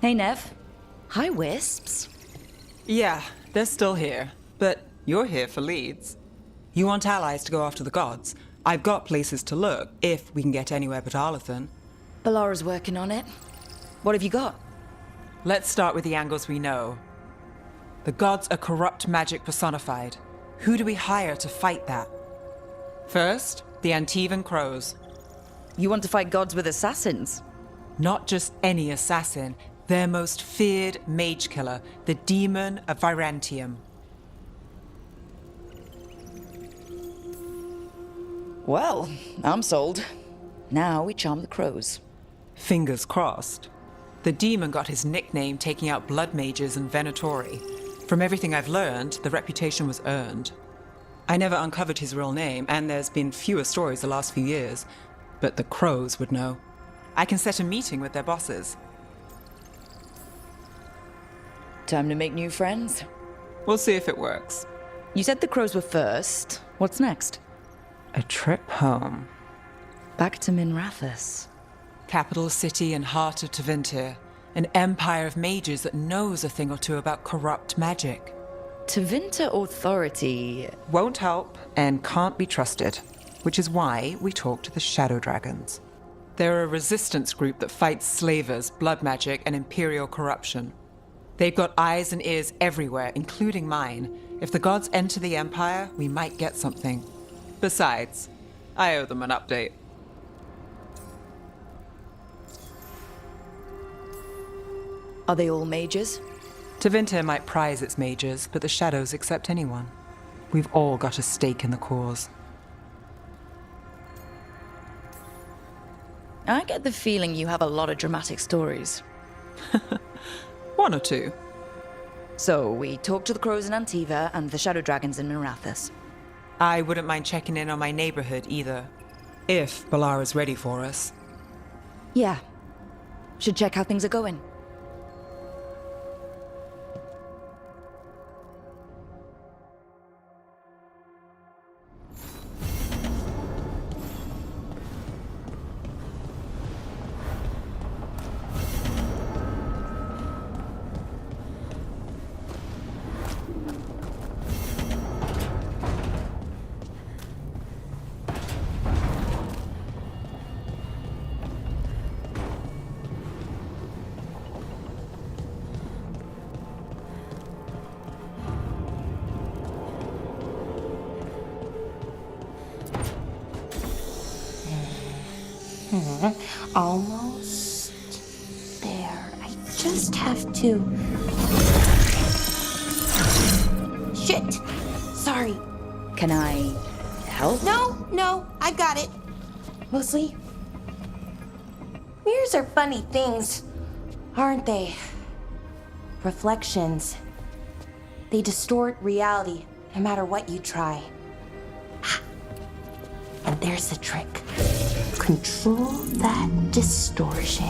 Hey, Nev. Hi, Wisps. Yeah, they're still here. But you're here for leads. You want allies to go after the gods? I've got places to look, if we can get anywhere but Arlathan. Balara's working on it. What have you got? Let's start with the angles we know. The gods are corrupt magic personified. Who do we hire to fight that? First, the Antivan Crows. You want to fight gods with assassins? Not just any assassin, their most feared mage killer, the Demon of Virantium. Well, I'm sold. Now we charm the crows. Fingers crossed. The demon got his nickname taking out blood mages and venatori. From everything I've learned, the reputation was earned. I never uncovered his real name, and there's been fewer stories the last few years, but the crows would know. I can set a meeting with their bosses. Time to make new friends. We'll see if it works. You said the crows were first. What's next? A trip home. Back to Minrathous. Capital city and heart of Tevinter. An empire of mages that knows a thing or two about corrupt magic. Tevinter authority... Won't help and can't be trusted, which is why we talk to the Shadow Dragons. They're a resistance group that fights slavers, blood magic, and imperial corruption. They've got eyes and ears everywhere, including mine. If the gods enter the empire, we might get something. Besides, I owe them an update. Are they all mages? Tevinter might prize its mages, but the Shadows accept anyone. We've all got a stake in the cause. I get the feeling you have a lot of dramatic stories. One or two. So, we talk to the crows in Antiva and the Shadow Dragons in Minrathous. I wouldn't mind checking in on my neighborhood either. If Balara's ready for us. Yeah. Should check how things are going. Almost there. I just have to... Shit! Sorry. Can I help? No, I got it. Mostly, mirrors are funny things, aren't they? Reflections. They distort reality, no matter what you try. And there's the trick. Control that distortion.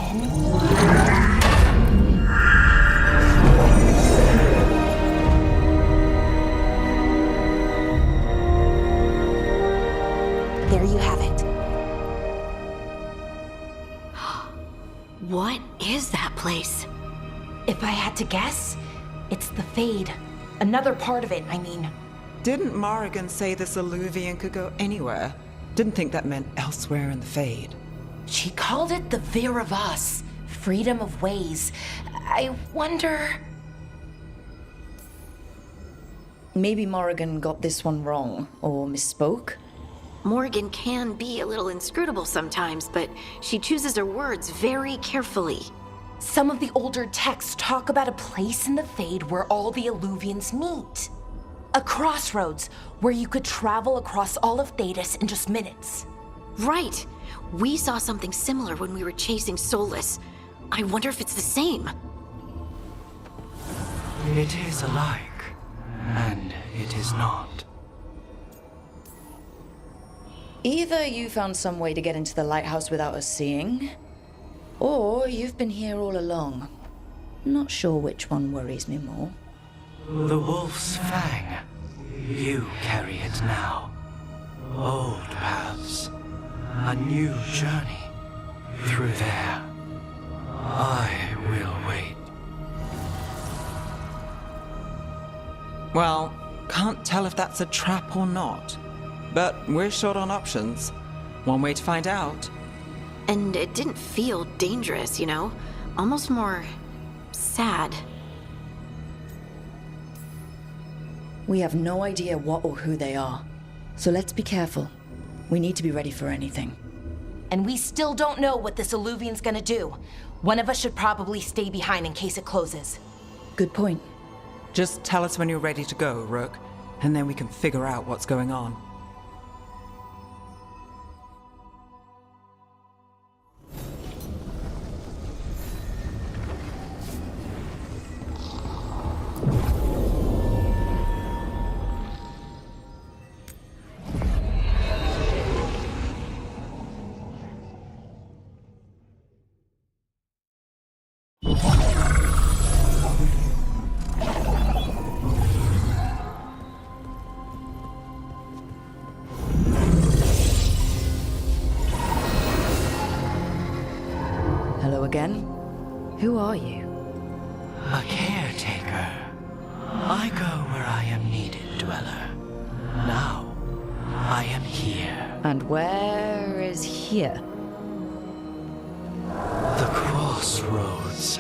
There you have it. What is that place? If I had to guess, it's the Fade. Another part of it, I mean. Didn't Morrigan say this Alluvian could go anywhere? Didn't think that meant elsewhere in the Fade. She called it the Veer of Us, freedom of ways. I wonder... Maybe Morrigan got this one wrong, or misspoke. Morgan can be a little inscrutable sometimes, but she chooses her words very carefully. Some of the older texts talk about a place in the Fade where all the Alluvians meet. A crossroads where you could travel across all of Thedas in just minutes. Right. We saw something similar when we were chasing Solus. I wonder if it's the same. It is alike, and it is not. Either you found some way to get into the lighthouse without us seeing, or you've been here all along. Not sure which one worries me more. The wolf's fang. You carry it now. Old paths. A new journey. Through there. I will wait. Well, can't tell if that's a trap or not. But we're short on options. One way to find out. And it didn't feel dangerous, you know? Almost more sad. We have no idea what or who they are. So let's be careful. We need to be ready for anything. And we still don't know what this Alluvian's gonna do. One of us should probably stay behind in case it closes. Good point. Just tell us when you're ready to go, Rook, and then we can figure out what's going on. Hello again. Who are you? A caretaker. I go where I am needed, Dweller. Now, I am here. And where is here? The crossroads.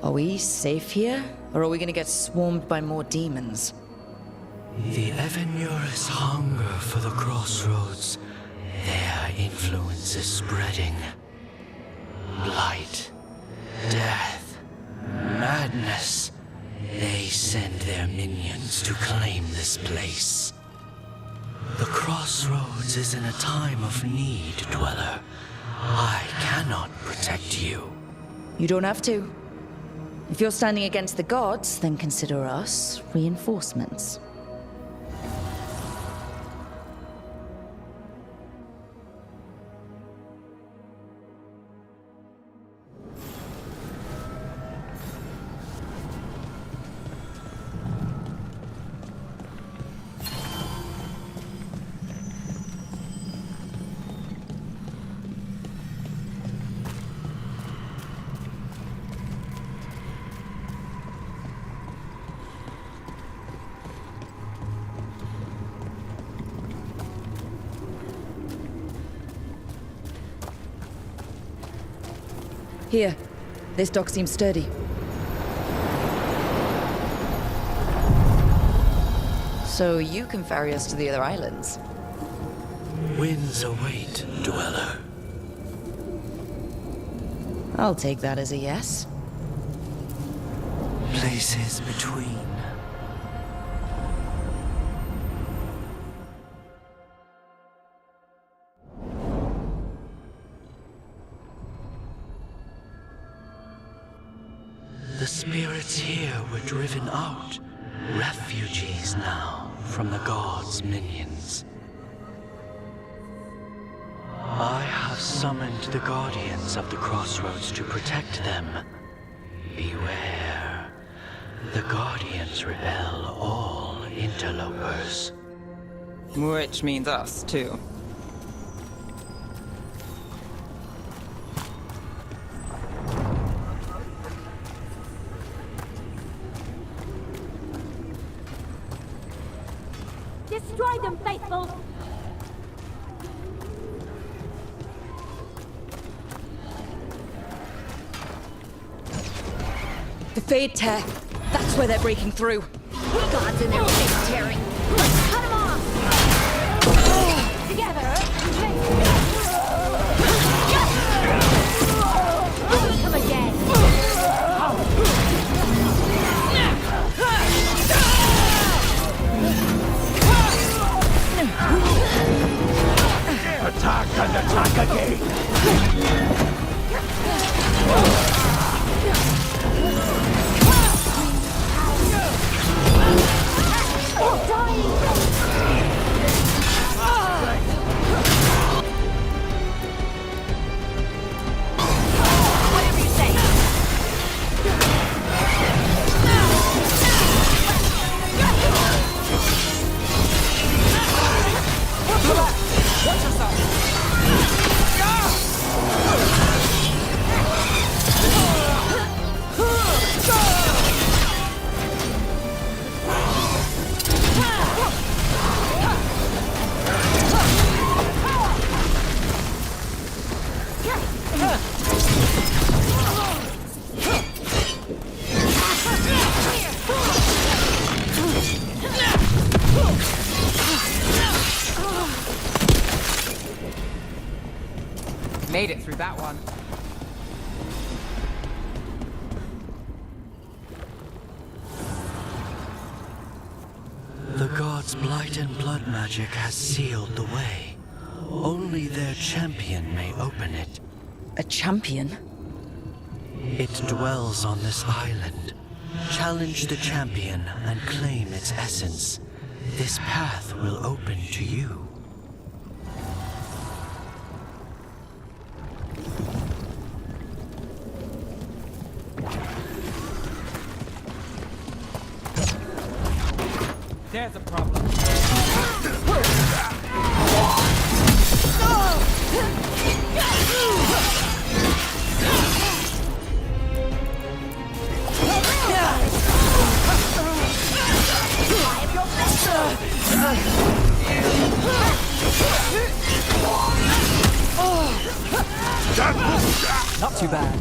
Are we safe here? Or are we gonna get swarmed by more demons? The Evanurus hunger for the crossroads. Their influence is spreading. Blight, death, madness. They send their minions to claim this place. The crossroads is in a time of need, Dweller. I cannot protect you. You don't have to. If you're standing against the gods, then consider us reinforcements. Here. This dock seems sturdy. So you can ferry us to the other islands? Winds await, Dweller. I'll take that as a yes. Places between. The spirits here were driven out, refugees now from the gods' minions. I have summoned the guardians of the crossroads to protect them. Beware. The guardians repel all interlopers. Which means us, too. Destroy them, faithful! The Fade Tear. That's where they're breaking through. Gods in their face tearing! Cut them off! Together! back again! Whatever you say. Watch yourself! Made it through that one. The god's blight and blood magic has sealed the way. Only their champion may open it. A champion? It dwells on this island. Challenge the champion and claim its essence. This path will open to you. There's a problem. Not too bad.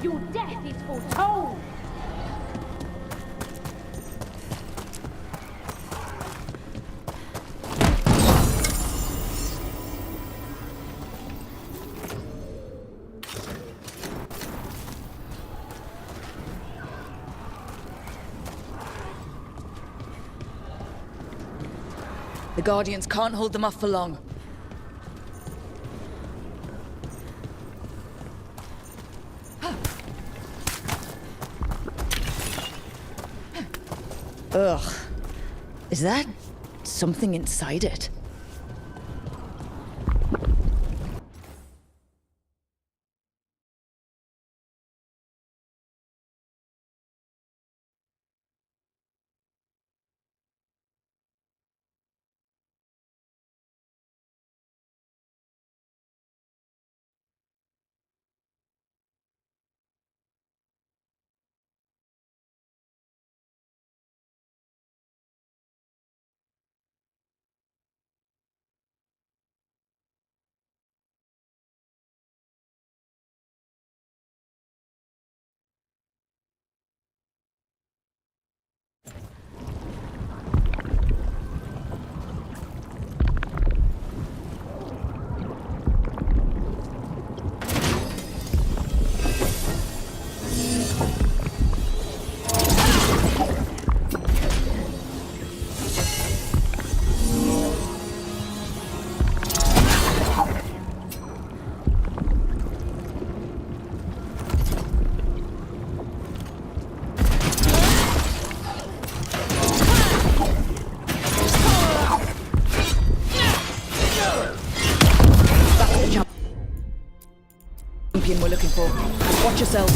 Your death is foretold! The Guardians can't hold them off for long. Ugh. Is that something inside it? careful. Watch yourselves.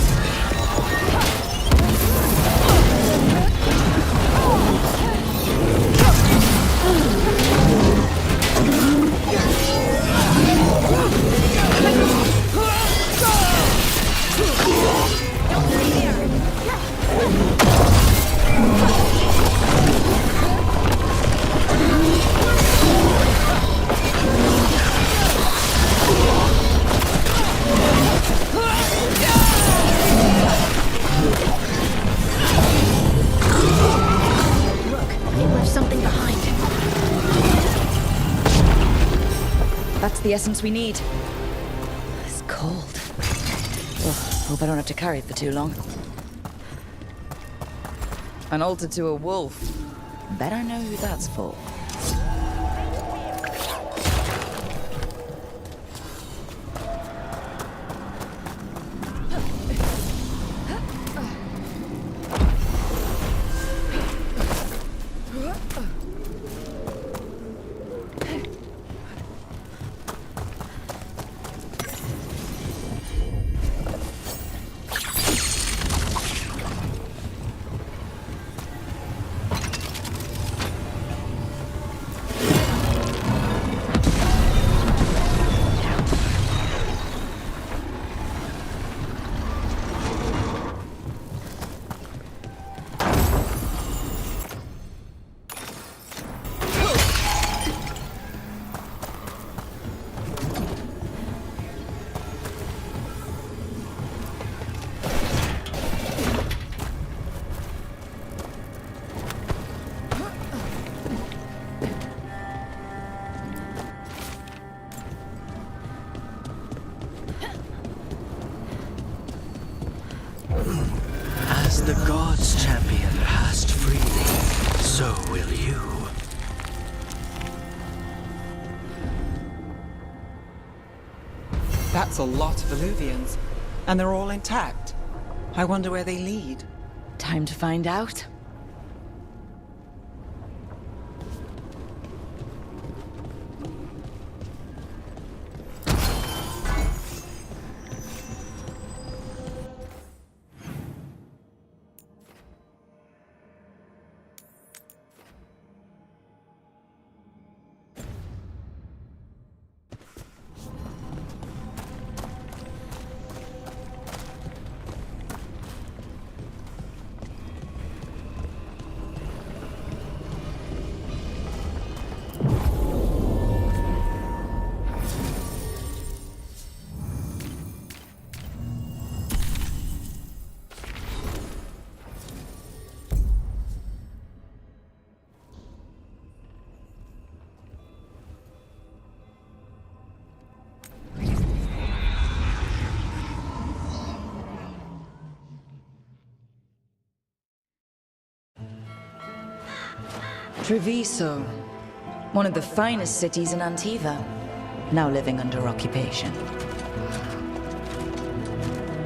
They left something behind. That's the essence we need. It's cold. Oh, hope I don't have to carry it for too long. An altar to a wolf. Bet I know who that's for. As the gods' champion passed freely, so will you. That's a lot of Illuvians. And they're all intact. I wonder where they lead. Time to find out. Treviso, one of the finest cities in Antiva, now living under occupation.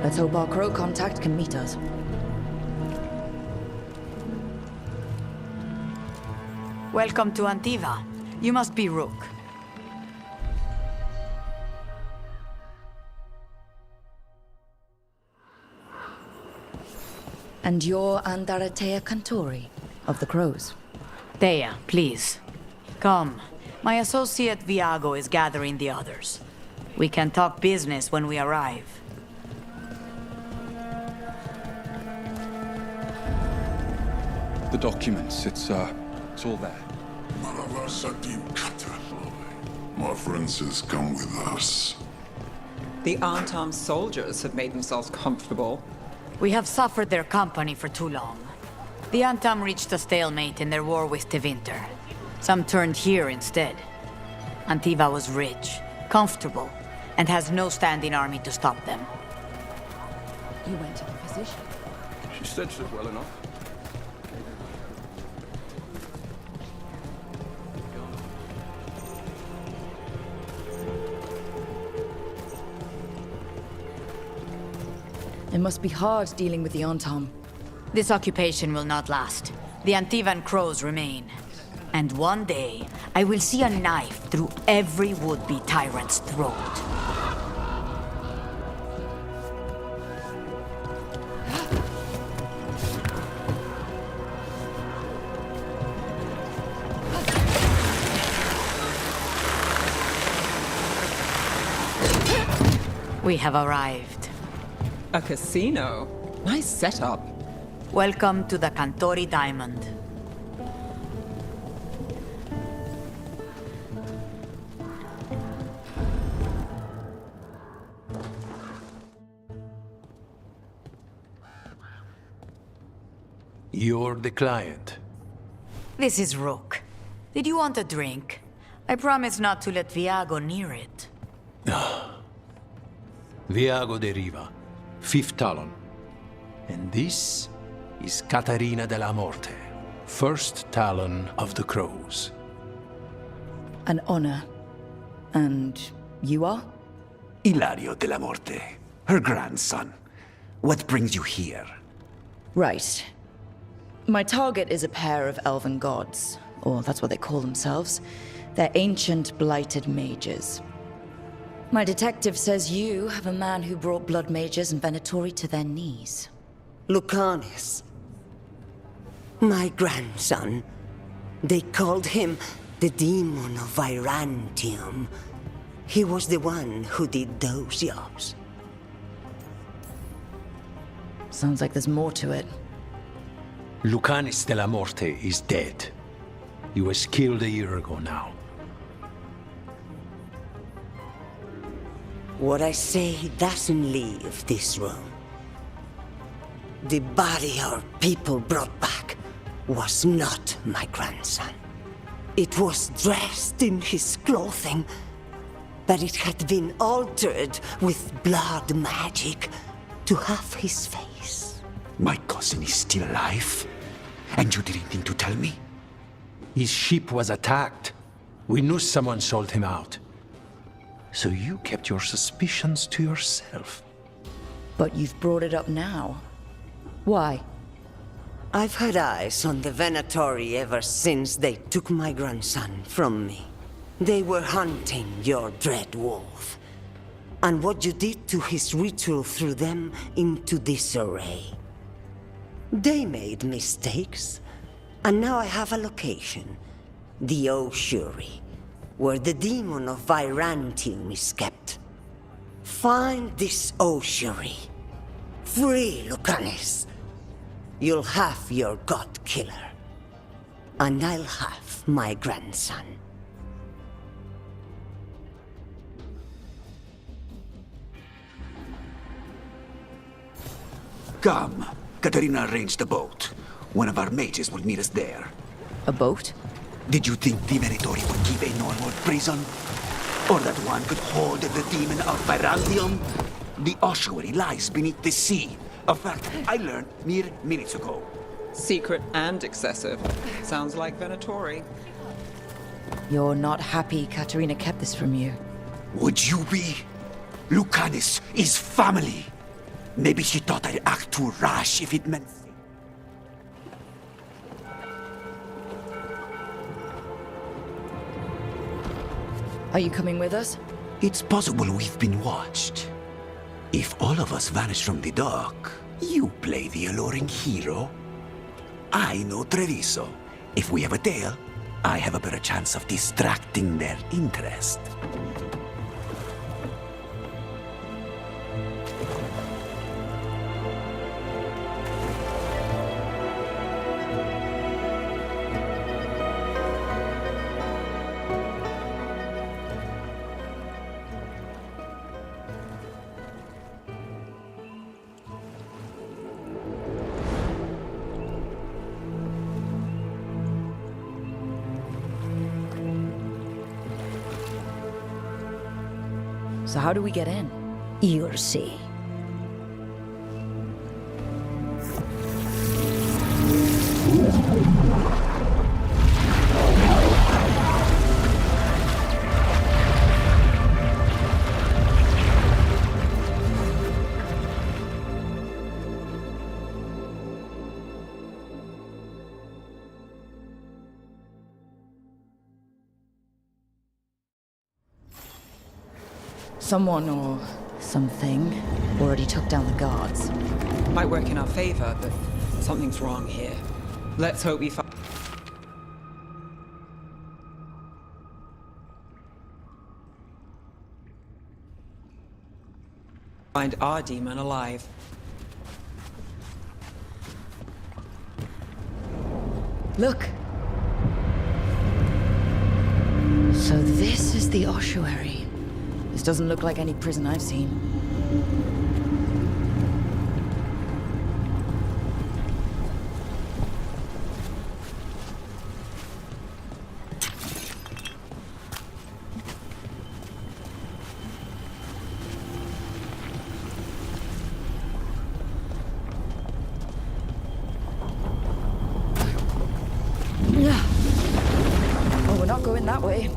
Let's hope our crow contact can meet us. Welcome to Antiva. You must be Rook. And you're Andaratea Cantori, of the Crows. Thea, please. Come. My associate Viago is gathering the others. We can talk business when we arrive. The documents, it's all there. My friends has come with us. The Antam soldiers have made themselves comfortable. We have suffered their company for too long. The Antam reached a stalemate in their war with Tevinter. Some turned here instead. Antiva was rich, comfortable, and has no standing army to stop them. You went to the physician. She stitched it well enough. It must be hard dealing with the Antam. This occupation will not last. The Antivan crows remain. And one day, I will see a knife through every would-be tyrant's throat. We have arrived. A casino? Nice setup. Welcome to the Cantori Diamond. You're the client. This is Rook. Did you want a drink? I promise not to let Viago near it. Viago de Riva, 5th Talon. And this is Caterina de la Morte, 1st Talon of the Crows. An honor. And you are? Ilario de la Morte, her grandson. What brings you here? Right. My target is a pair of elven gods, or that's what they call themselves. They're ancient, blighted mages. My detective says you have a man who brought blood mages and Venatori to their knees. Lucanis. My grandson. They called him the Demon of Virantium. He was the one who did those jobs. Sounds like there's more to it. Lucanis de la Morte is dead. He was killed a year ago now. What I say doesn't leave this room. The body our people brought back was not my grandson. It was dressed in his clothing, but it had been altered with blood magic to have his face. My cousin is still alive? And you didn't think to tell me? His ship was attacked. We knew someone sold him out. So you kept your suspicions to yourself. But you've brought it up now. Why? I've had eyes on the Venatori ever since they took my grandson from me. They were hunting your dread wolf. And what you did to his ritual threw them into disarray. They made mistakes, and now I have a location. The Ossuary, where the demon of Virantium is kept. Find this Ossuary. Free Lucanis. You'll have your god killer. And I'll have my grandson. Come. Katerina arranged a boat. One of our mages will meet us there. A boat? Did you think the Venatori would keep a normal prison? Or that one could hold the demon of Virantium? The ossuary lies beneath the sea. A fact I learned mere minutes ago. Secret and excessive. Sounds like Venatori. You're not happy Katerina kept this from you. Would you be? Lucanis is family. Maybe she thought I'd act too rash if it meant... Are you coming with us? It's possible we've been watched. If all of us vanish from the dock, you play the alluring hero. I know Treviso. If we have a tail, I have a better chance of distracting their interest. So how do we get in? You'll see. Someone or something already took down the guards. Might work in our favor, but something's wrong here. Let's hope we find... Find our demon alive. Look. So this is the ossuary. This doesn't look like any prison I've seen. Oh, we're not going that way.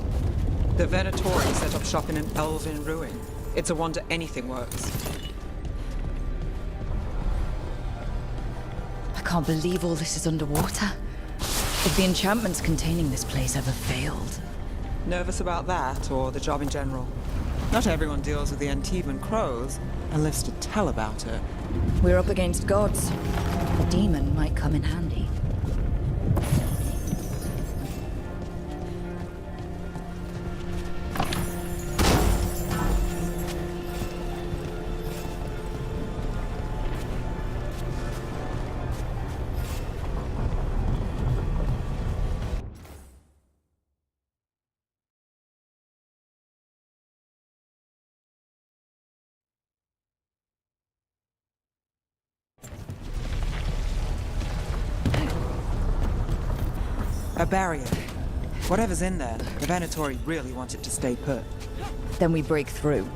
The Venatori set up shop in an elven ruin. It's a wonder anything works. I can't believe all this is underwater. If the enchantments containing this place ever failed. Nervous about that, or the job in general? Not everyone deals with the Antivan crows and lives to tell about it. We're up against gods. A demon might come in handy. A barrier. Whatever's in there, the Venatori really want it to stay put. Then we break through.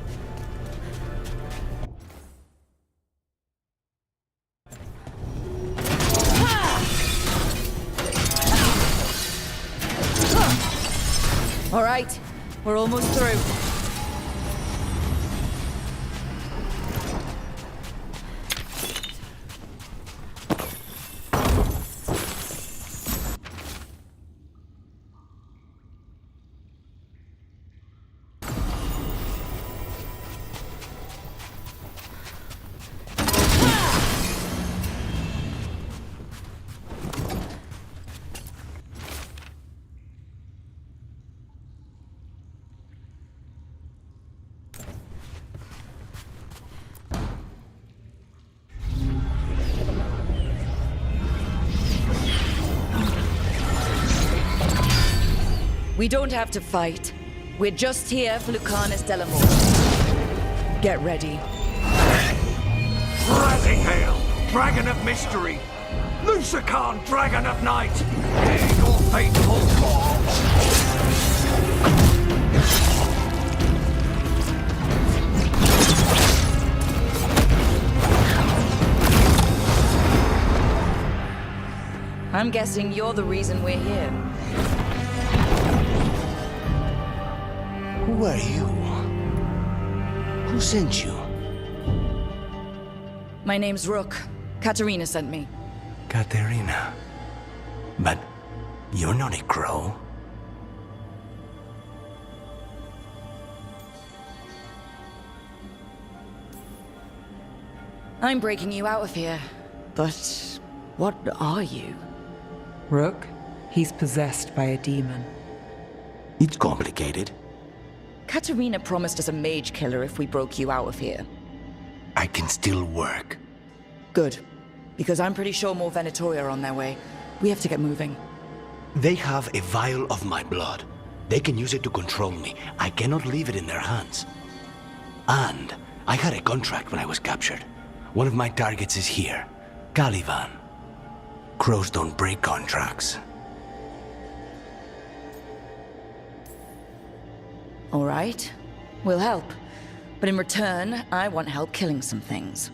All right, we're almost through. We don't have to fight. We're just here for Lucanus Delamore. Get ready. Rising hail, dragon of mystery! Lucican, dragon of night! Dare your fateful fall! I'm guessing you're the reason we're here. Who are you? Who sent you? My name's Rook. Katerina sent me. Katerina. But you're not a crow. I'm breaking you out of here. But what are you? Rook, he's possessed by a demon. It's complicated. Katerina promised us a mage killer if we broke you out of here. I can still work. Good. Because I'm pretty sure more Venatori are on their way. We have to get moving. They have a vial of my blood. They can use it to control me. I cannot leave it in their hands. And I had a contract when I was captured. One of my targets is here. Caliban. Crows don't break contracts. All right. We'll help. But in return, I want help killing some things.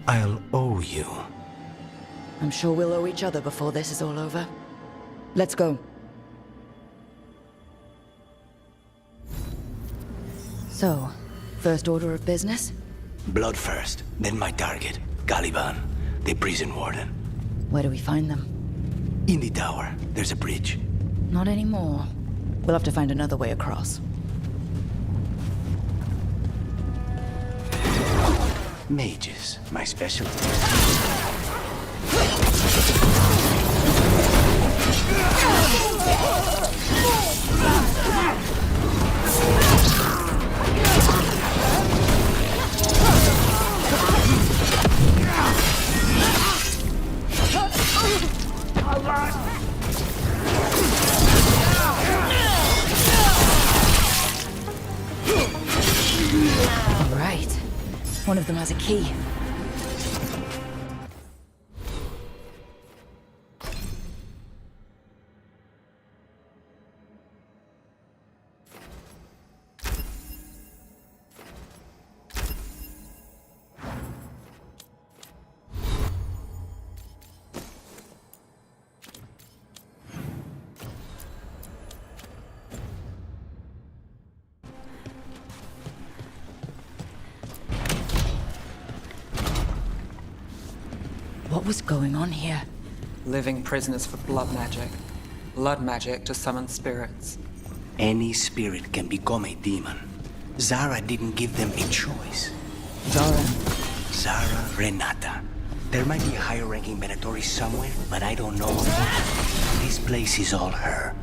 I'll owe you. I'm sure we'll owe each other before this is all over. Let's go. So, first order of business? Blood first, then my target, Caliban, the prison warden. Where do we find them? In the tower, there's a bridge. Not anymore. We'll have to find another way across. Mages, my specialty. All right. One of them has a key. What was going on here? Living prisoners for blood magic. Blood magic to summon spirits. Any spirit can become a demon. Zara didn't give them a choice. Zara Renata. There might be a higher-ranking Venatori somewhere, but I don't know. This place is all her.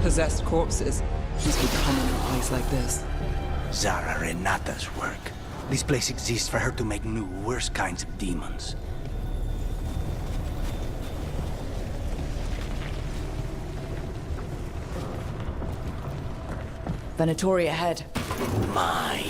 Possessed corpses must be common in a place like this. Zara Renata's work. This place exists for her to make new, worse kinds of demons. Venatori ahead. Mine.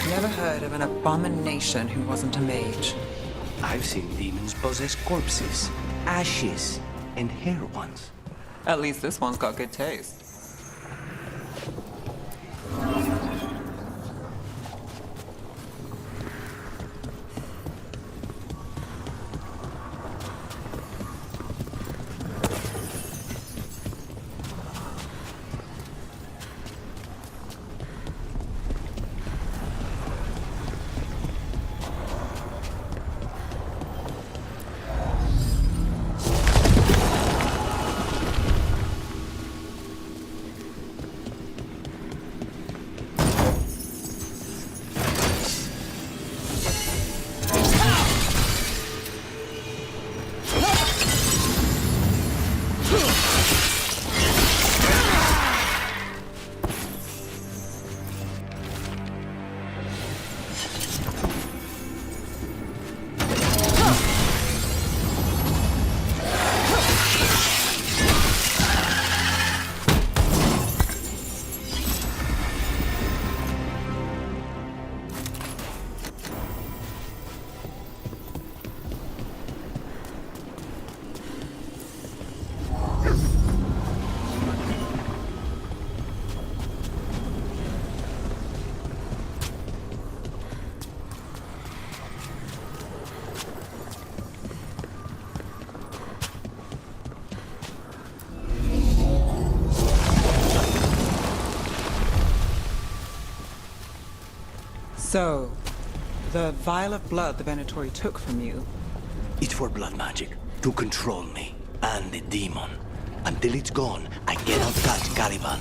Never heard of an abomination who wasn't a mage. I've seen demons possess corpses, ashes, and hair ones. At least this one's got good taste. So, the vial of blood the Venatori took from you... It's for blood magic, to control me, and the demon. Until it's gone, I cannot touch Caliban.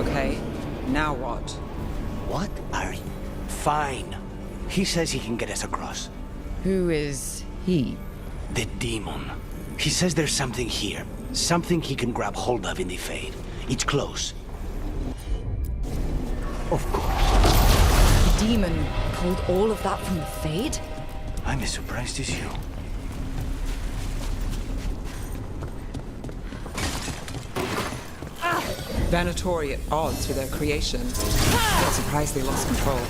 Okay, now what? What are you? Fine. He says he can get us across. Who is he? The demon. He says there's something here. Something he can grab hold of in the Fade. It's close. Of course. The demon pulled all of that from the Fade? I'm as surprised as you. Venatori at odds with their creation. I'm surprised they lost control.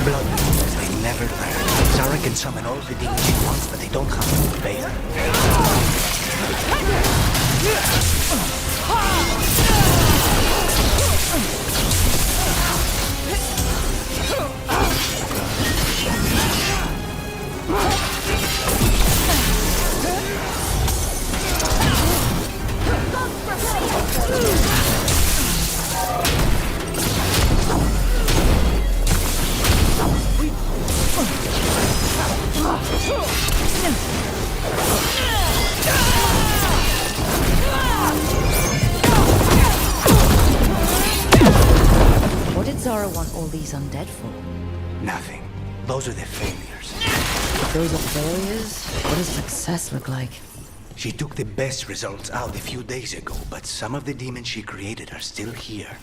Blood demons, they never learn. Zara can summon all the demons she wants, but they don't have to obey her. What did Zara want all these undead for? Nothing. Those are the failures. If those are failures, what does success look like? She took the best results out a few days ago, but some of the demons she created are still here.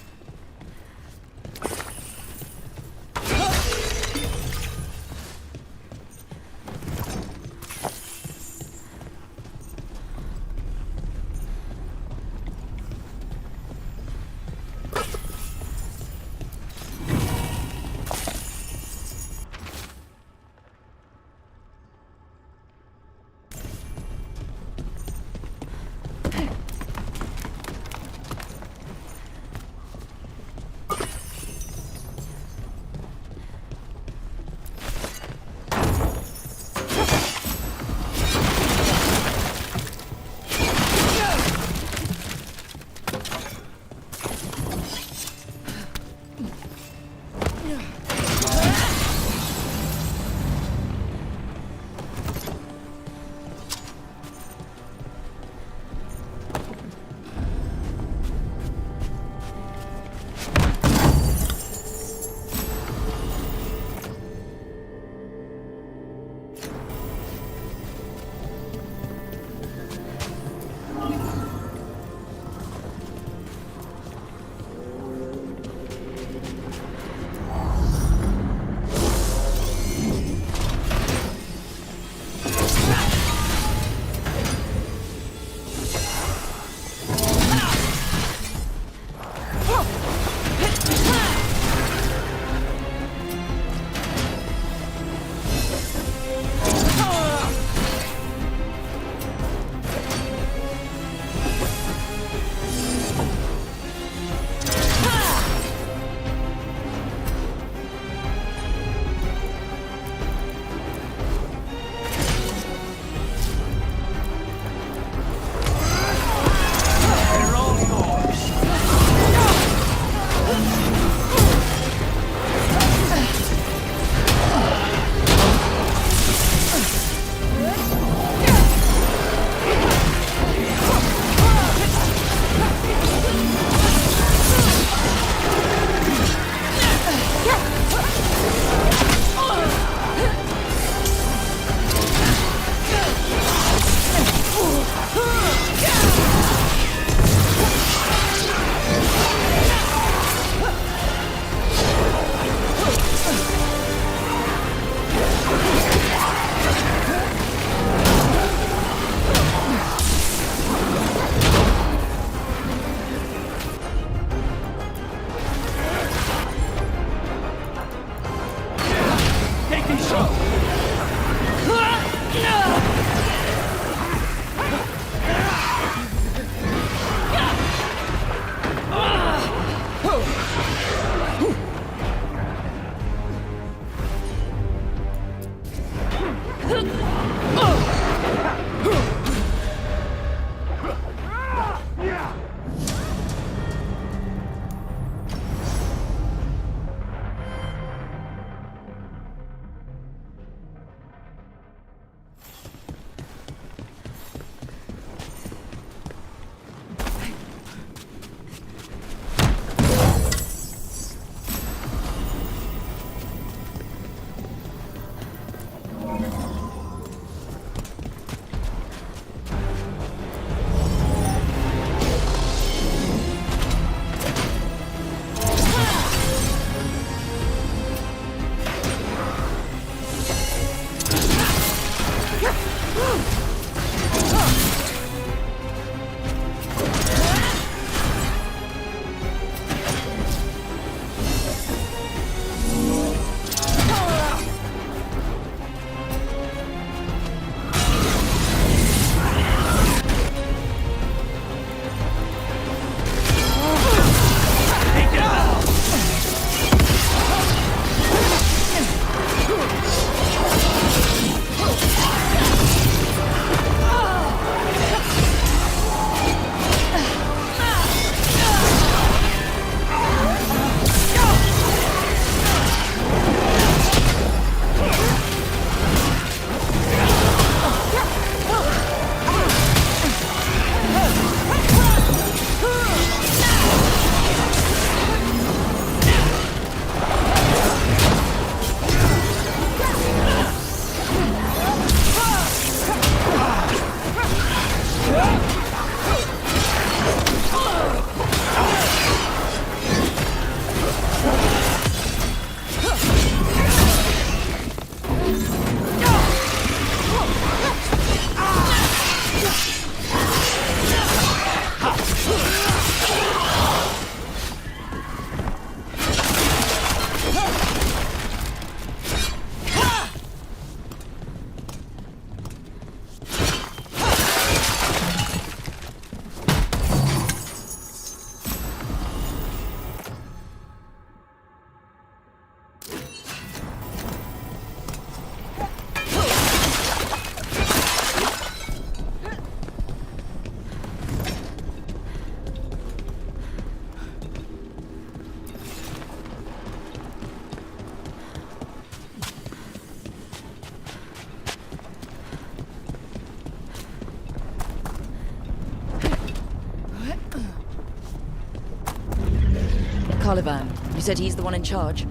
Caliban, you said he's the one in charge?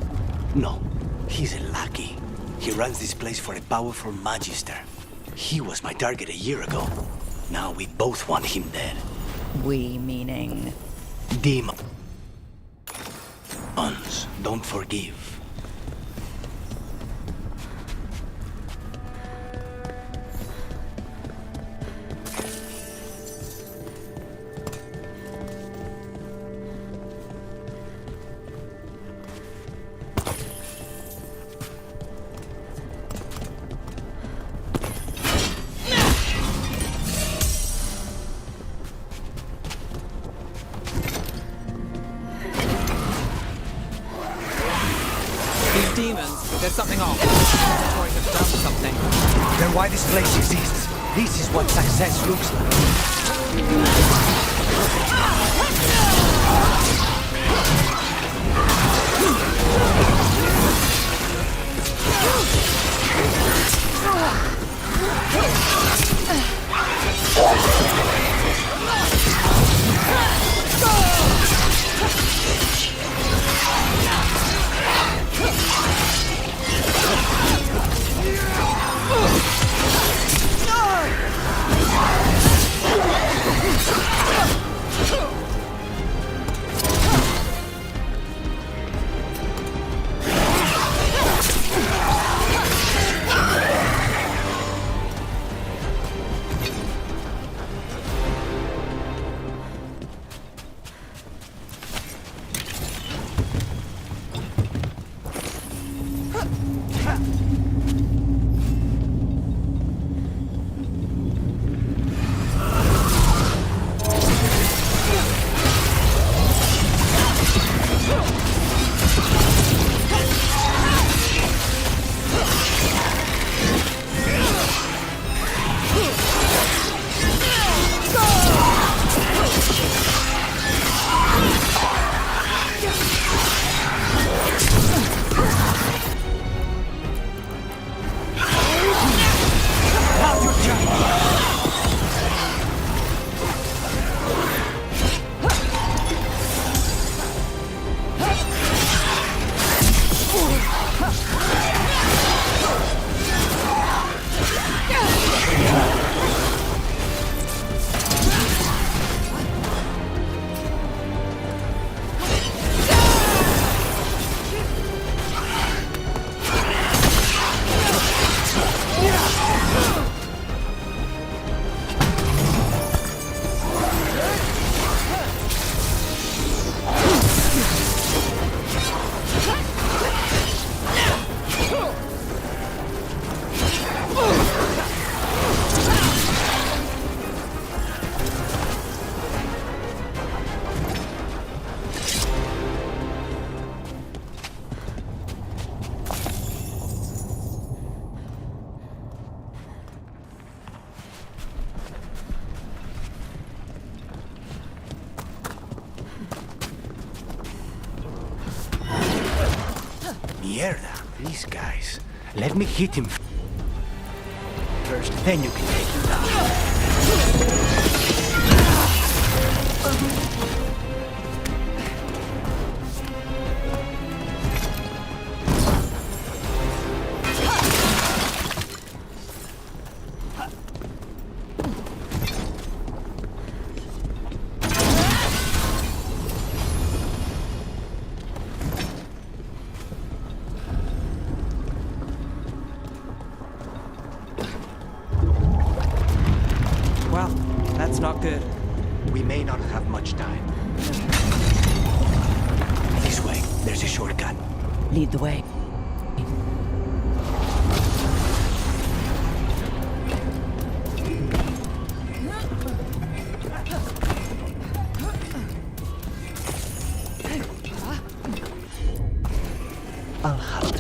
No, he's a lackey. He runs this place for a powerful magister. He was my target a year ago. Now we both want him dead. We meaning? Demons don't forgive. Demons, there's something off. Or he has done something. Then why this place exists? This is what success looks Mierda, these guys. Let me hit him first, then you can take him down. That's not good. We may not have much time. This way. There's a shortcut. Lead the way. I'll help.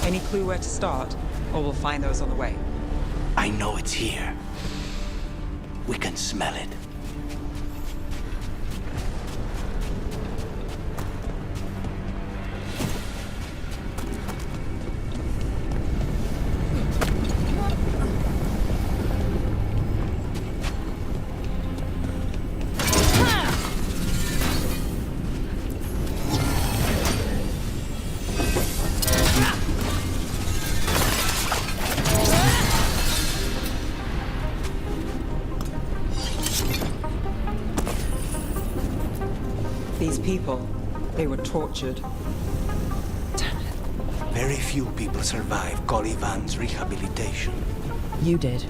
Any clue where to start? Or we'll find those on the way. I know it's here. We can smell it. These people, they were tortured. Very few people survive Colivan's rehabilitation. You did.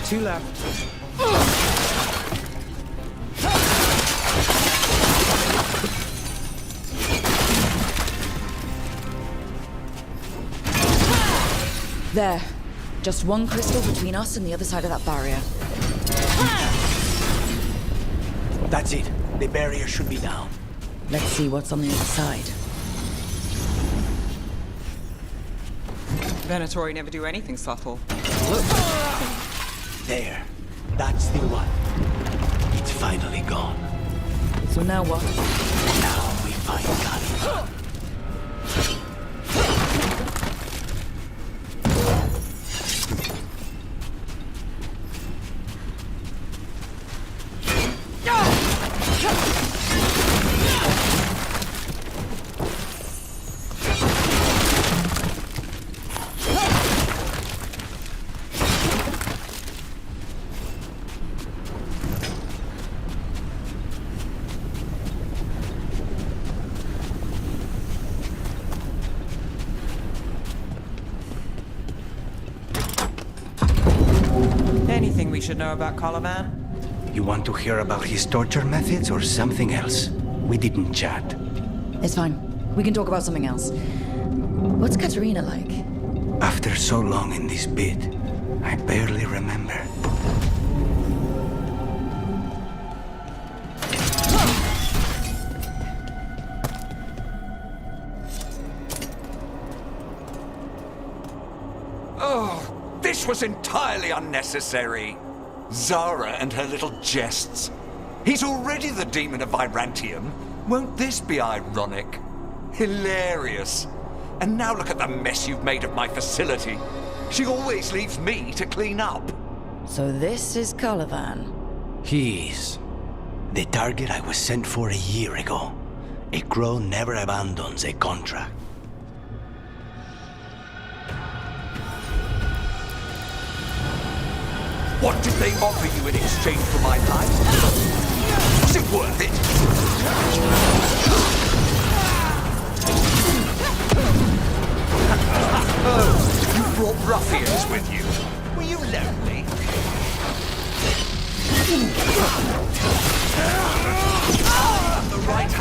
Two left. There. Just one crystal between us and the other side of that barrier. That's it. The barrier should be down. Let's see what's on the other side. Venatori never do anything subtle. There. That's the one. It's finally gone. So now what? Now we find Caliban. Anything we should know about Caliban? You want to hear about his torture methods or something else? We didn't chat. It's fine. We can talk about something else. What's Katerina like? After so long in this bit, I barely remember. Oh, this was entirely unnecessary. Zara and her little jests. He's already the demon of Virantium. Won't this be ironic? Hilarious. And now look at the mess you've made of my facility. She always leaves me to clean up. So this is Caliban. He is. The target I was sent for a year ago. A crow never abandons a contract. What did they offer you in exchange for my life? Was it worth it? Oh, you brought ruffians with you. Were you lonely?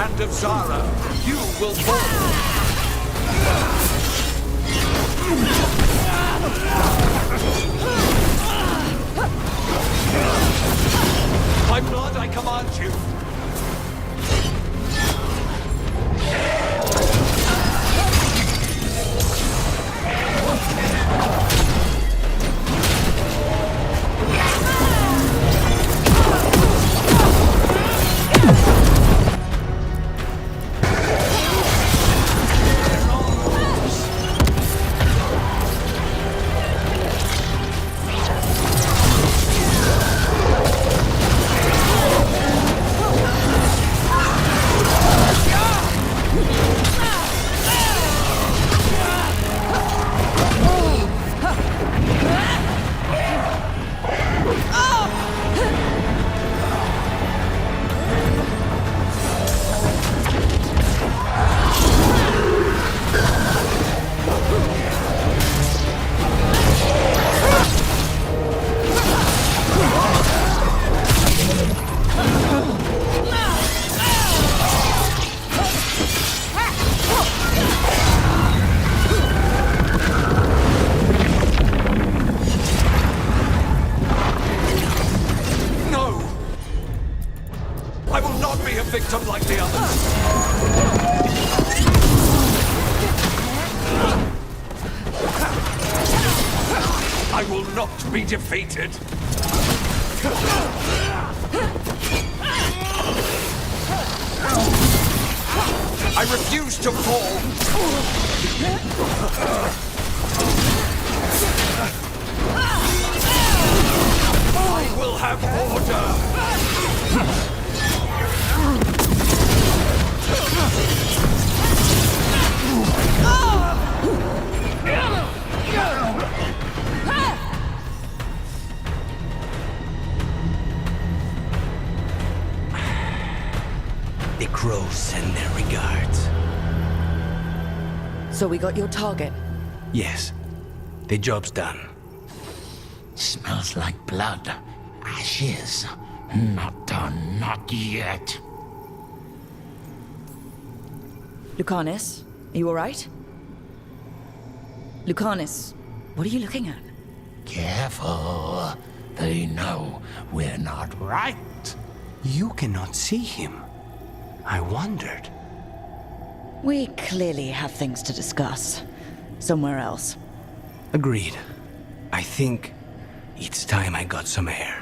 hand of Zara, you will fall. By blood, I command you. Victim like the others. I will not be defeated. I refuse to fall. I will have order. The crows send their regards. So we got your target? Yes. The job's done. Smells like blood. Ashes. Not done, not yet. Lucanus, are you alright? Lucanus, what are you looking at? Careful. They know we're not right. You cannot see him. I wondered. We clearly have things to discuss. Somewhere else. Agreed. I think it's time I got some air.